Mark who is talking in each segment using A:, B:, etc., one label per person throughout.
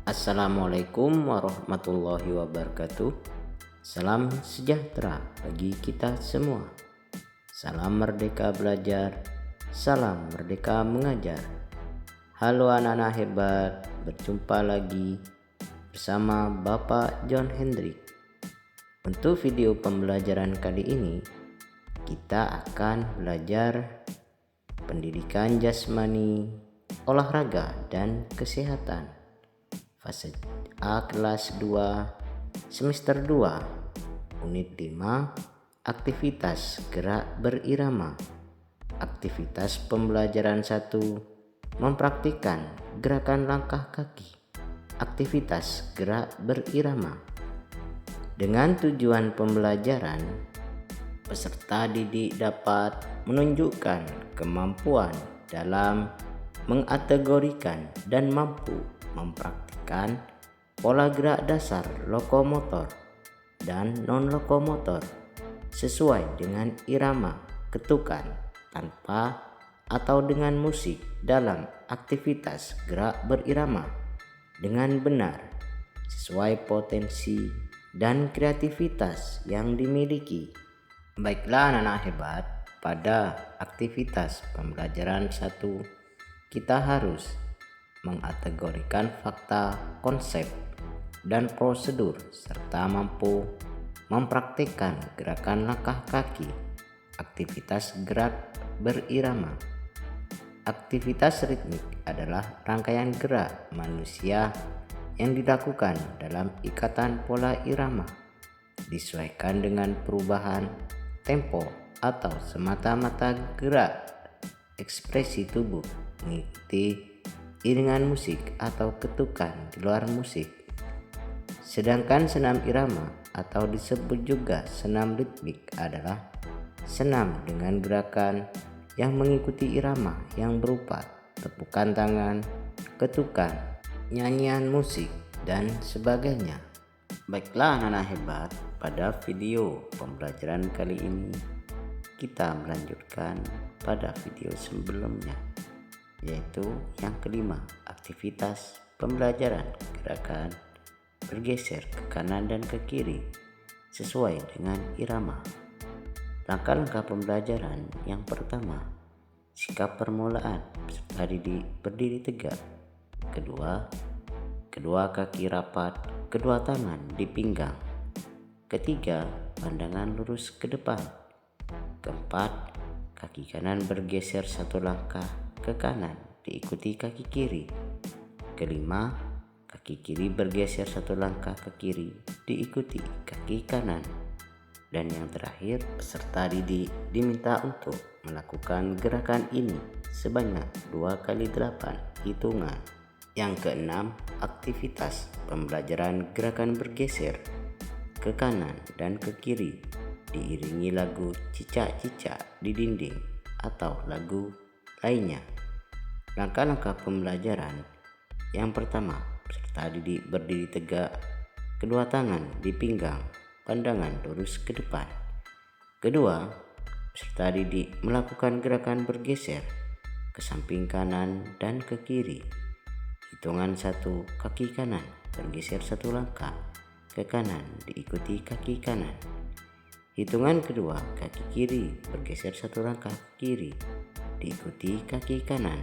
A: Assalamualaikum warahmatullahi wabarakatuh. Salam sejahtera bagi kita semua. Salam merdeka belajar, salam merdeka mengajar. Halo anak-anak hebat, berjumpa lagi bersama Bapak John Hendrik. Untuk video pembelajaran kali ini, kita akan belajar pendidikan jasmani, olahraga, dan kesehatan. Fase A kelas 2 semester 2 unit 5 aktivitas gerak berirama. Aktivitas pembelajaran 1 mempraktikkan gerakan langkah kaki. Aktivitas gerak berirama. Dengan tujuan pembelajaran, peserta didik dapat menunjukkan kemampuan dalam mengategorikan dan mampu mempraktikkan pola gerak dasar lokomotor dan non-lokomotor sesuai dengan irama ketukan tanpa atau dengan musik dalam aktivitas gerak berirama dengan benar sesuai potensi dan kreativitas yang dimiliki. Baiklah anak-anak hebat, pada aktivitas pembelajaran 1 kita harus mengategorikan fakta, konsep, dan prosedur serta mampu mempraktikkan gerakan langkah kaki. Aktivitas gerak berirama. Aktivitas ritmik adalah rangkaian gerak manusia yang dilakukan dalam ikatan pola irama, disesuaikan dengan perubahan tempo atau semata-mata gerak ekspresi tubuh mengikuti iringan musik atau ketukan di luar musik. Sedangkan senam irama atau disebut juga senam ritmik adalah senam dengan gerakan yang mengikuti irama yang berupa tepukan tangan, ketukan, nyanyian musik, dan sebagainya. Baiklah anak-anak hebat, pada video pembelajaran kali ini kita melanjutkan pada video sebelumnya, yaitu yang kelima, aktivitas pembelajaran gerakan bergeser ke kanan dan ke kiri sesuai dengan irama. Langkah-langkah pembelajaran yang pertama, sikap permulaan peserta didik berdiri tegak. Kedua kaki rapat, kedua tangan di pinggang. Ketiga, pandangan lurus ke depan. Keempat, kaki kanan bergeser satu langkah ke kanan diikuti kaki kiri. Kelima, kaki kiri bergeser satu langkah ke kiri diikuti kaki kanan. Dan yang terakhir, peserta didik diminta untuk melakukan gerakan ini sebanyak 2x8 hitungan. Yang keenam, aktivitas pembelajaran gerakan bergeser ke kanan dan ke kiri diiringi lagu cicak-cicak di dinding atau lagu lainnya. Langkah-langkah pembelajaran yang pertama, peserta didik berdiri tegak, kedua tangan di pinggang, pandangan lurus ke depan. Kedua, peserta didik melakukan gerakan bergeser ke samping kanan dan ke kiri. Hitungan 1, kaki kanan bergeser satu langkah ke kanan diikuti kaki kanan. Hitungan kedua, kaki kiri bergeser satu langkah ke kiri diikuti kaki kanan.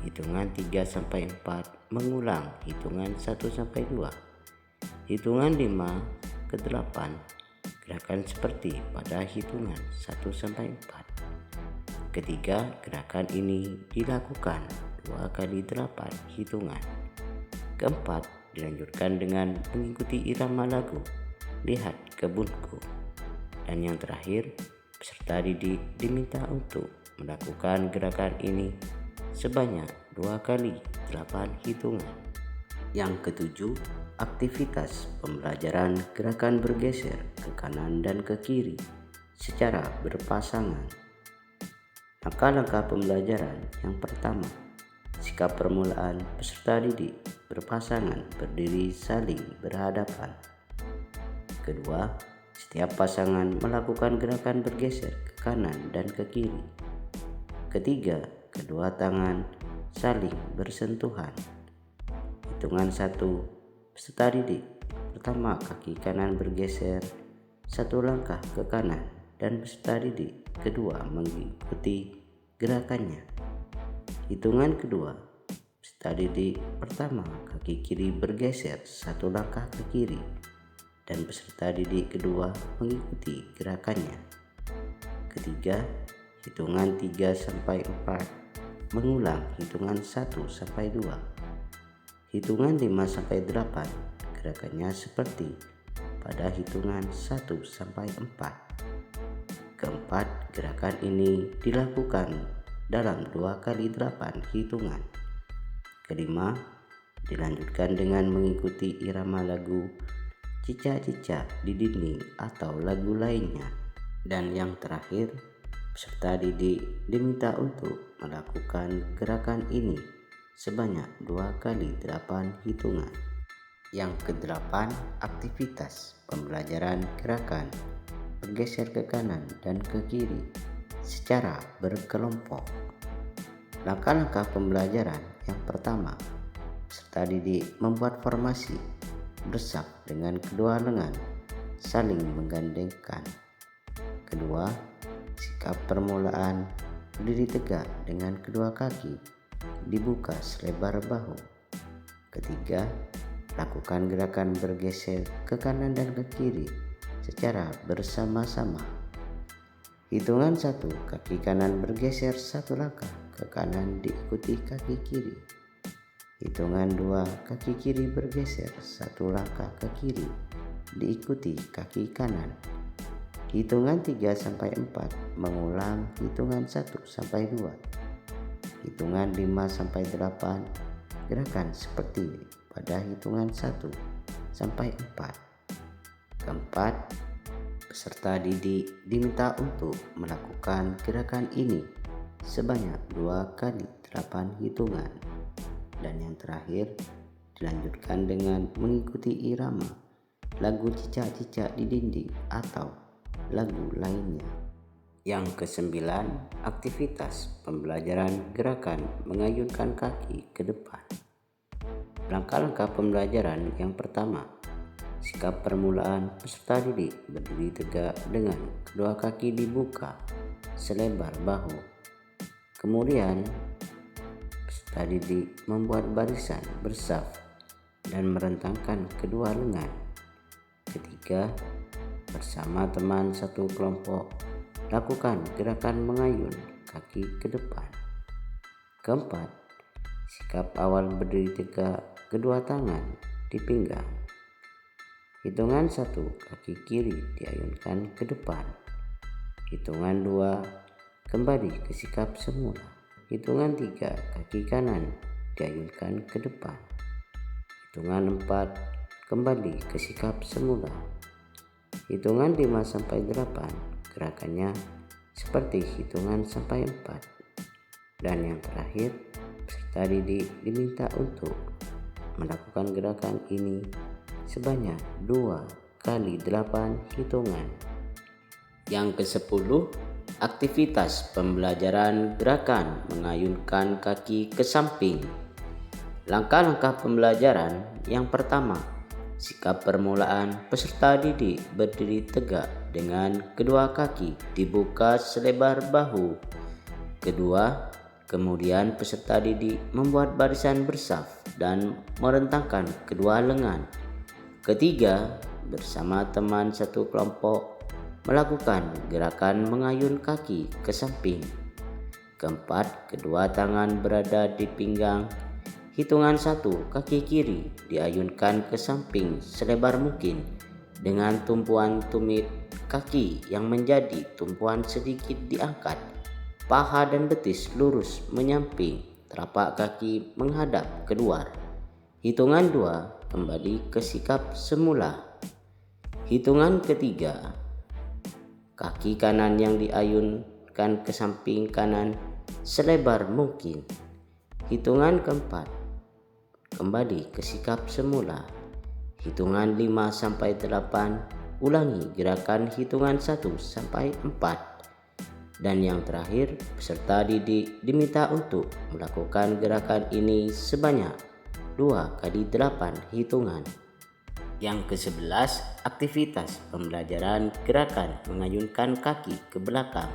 A: Hitungan 3-4 mengulang hitungan 1-2. Hitungan 5 ke 8 gerakan seperti pada hitungan 1-4. Ketiga, gerakan ini dilakukan 2x8 hitungan. Keempat, dilanjutkan dengan mengikuti irama lagu Lihat Kebunku. Dan yang terakhir, peserta didik diminta untuk melakukan gerakan ini sebanyak 2x8 hitungan. Yang ketujuh, aktivitas pembelajaran gerakan bergeser ke kanan dan ke kiri secara berpasangan. Langkah-langkah pembelajaran yang pertama, sikap permulaan peserta didik berpasangan berdiri saling berhadapan. Kedua, setiap pasangan melakukan gerakan bergeser ke kanan dan ke kiri. Ketiga, kedua tangan saling bersentuhan. hitungan 1, peserta didik. Pertama, kaki kanan bergeser 1 langkah ke kanan dan peserta didik kedua mengikuti gerakannya. Hitungan kedua, peserta didik pertama kaki kiri bergeser 1 langkah ke kiri dan peserta didik kedua mengikuti gerakannya. Ketiga, hitungan 3 sampai 4 mengulang hitungan 1 sampai 2. Hitungan 5 sampai 8 gerakannya seperti pada hitungan 1 sampai 4. Keempat, gerakan ini dilakukan dalam 2 kali 8 hitungan. Kelima, dilanjutkan dengan mengikuti irama lagu cicak-cicak di dinding atau lagu lainnya. Dan yang terakhir, peserta didik diminta untuk melakukan gerakan ini sebanyak 2 kali 8 hitungan. Yang ke-8, aktivitas pembelajaran gerakan bergeser ke kanan dan ke kiri secara berkelompok. Langkah-langkah pembelajaran yang pertama, peserta didik membuat formasi bersaf dengan kedua lengan saling menggandengkan. Kedua, sikap permulaan berdiri tegak dengan kedua kaki dibuka selebar bahu. Ketiga, lakukan gerakan bergeser ke kanan dan ke kiri secara bersama-sama. Hitungan 1, kaki kanan bergeser 1 langkah ke kanan diikuti kaki kiri. Hitungan 2, kaki kiri bergeser 1 langkah ke kiri diikuti kaki kanan. Hitungan 3 sampai 4 mengulang hitungan 1 sampai 2. Hitungan 5 sampai 8 gerakan seperti pada hitungan 1 sampai 4. Keempat, peserta didik diminta untuk melakukan gerakan ini sebanyak 2 kali 8 hitungan. Dan yang terakhir, dilanjutkan dengan mengikuti irama lagu cicak-cicak di dinding atau lagu lainnya. Yang ke-9, aktivitas pembelajaran gerakan mengayunkan kaki ke depan. Langkah-langkah pembelajaran yang pertama, sikap permulaan peserta didik berdiri tegak dengan kedua kaki dibuka selebar bahu. Kemudian, peserta didik membuat barisan bersaf dan merentangkan kedua lengan. Ketiga, bersama teman satu kelompok, lakukan gerakan mengayun kaki ke depan. Keempat, sikap awal berdiri tegak, kedua tangan di pinggang. Hitungan 1, kaki kiri diayunkan ke depan. Hitungan 2, kembali ke sikap semula. Hitungan 3, kaki kanan diayunkan ke depan. Hitungan 4, kembali ke sikap semula. Hitungan 5 sampai 8 gerakannya seperti hitungan sampai 4. Dan yang terakhir, peserta didik diminta untuk melakukan gerakan ini sebanyak 2 kali 8 hitungan. Yang ke-10, aktivitas pembelajaran gerakan mengayunkan kaki ke samping. Langkah-langkah pembelajaran yang pertama, sikap permulaan peserta didik berdiri tegak dengan kedua kaki dibuka selebar bahu. Kedua, kemudian peserta didik membuat barisan bersaf dan merentangkan kedua lengan. Ketiga, bersama teman satu kelompok melakukan gerakan mengayun kaki ke samping. Keempat, kedua tangan berada di pinggang. Hitungan 1, kaki kiri diayunkan ke samping selebar mungkin dengan tumpuan tumit kaki yang menjadi tumpuan sedikit diangkat. Paha dan betis lurus menyamping, telapak kaki menghadap keluar. Hitungan 2, kembali ke sikap semula. Hitungan ketiga, kaki kanan yang diayunkan ke samping kanan selebar mungkin. Hitungan keempat, kembali ke sikap semula. Hitungan 5 sampai 8, ulangi gerakan hitungan 1 sampai 4. Dan yang terakhir, peserta didik diminta untuk melakukan gerakan ini sebanyak 2 kali 8 hitungan. Yang ke-11, aktivitas pembelajaran gerakan mengayunkan kaki ke belakang.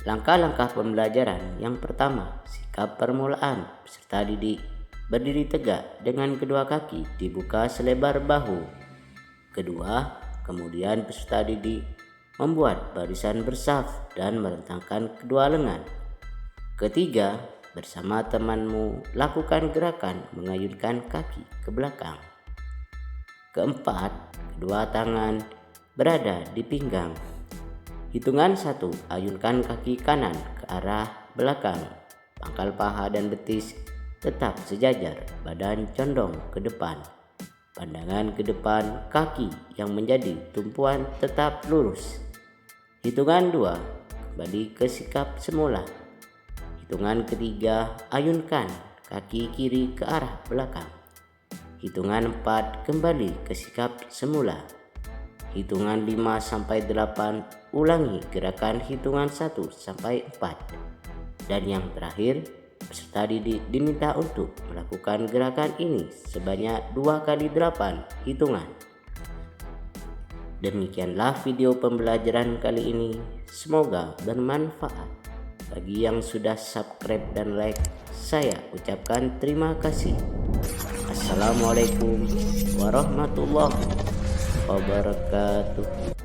A: Langkah-langkah pembelajaran yang pertama, sikap permulaan peserta didik berdiri tegak dengan kedua kaki dibuka selebar bahu. Kedua, kemudian peserta didik membuat barisan bersaf dan merentangkan kedua lengan. Ketiga, bersama temanmu lakukan gerakan mengayunkan kaki ke belakang. Keempat, kedua tangan berada di pinggang. Hitungan 1, ayunkan kaki kanan ke arah belakang. Pangkal paha dan betis tetap sejajar, badan condong ke depan. Pandangan ke depan, kaki yang menjadi tumpuan tetap lurus. Hitungan 2, kembali ke sikap semula. Hitungan ketiga, ayunkan kaki kiri ke arah belakang. Hitungan 4, kembali ke sikap semula. Hitungan 5 sampai 8, ulangi gerakan hitungan 1 sampai 4. Dan yang terakhir, peserta didik diminta untuk melakukan gerakan ini sebanyak 2 kali 8 hitungan. Demikianlah video pembelajaran kali ini. Semoga bermanfaat. Bagi yang sudah subscribe dan like, saya ucapkan terima kasih. Assalamualaikum warahmatullahi wabarakatuh.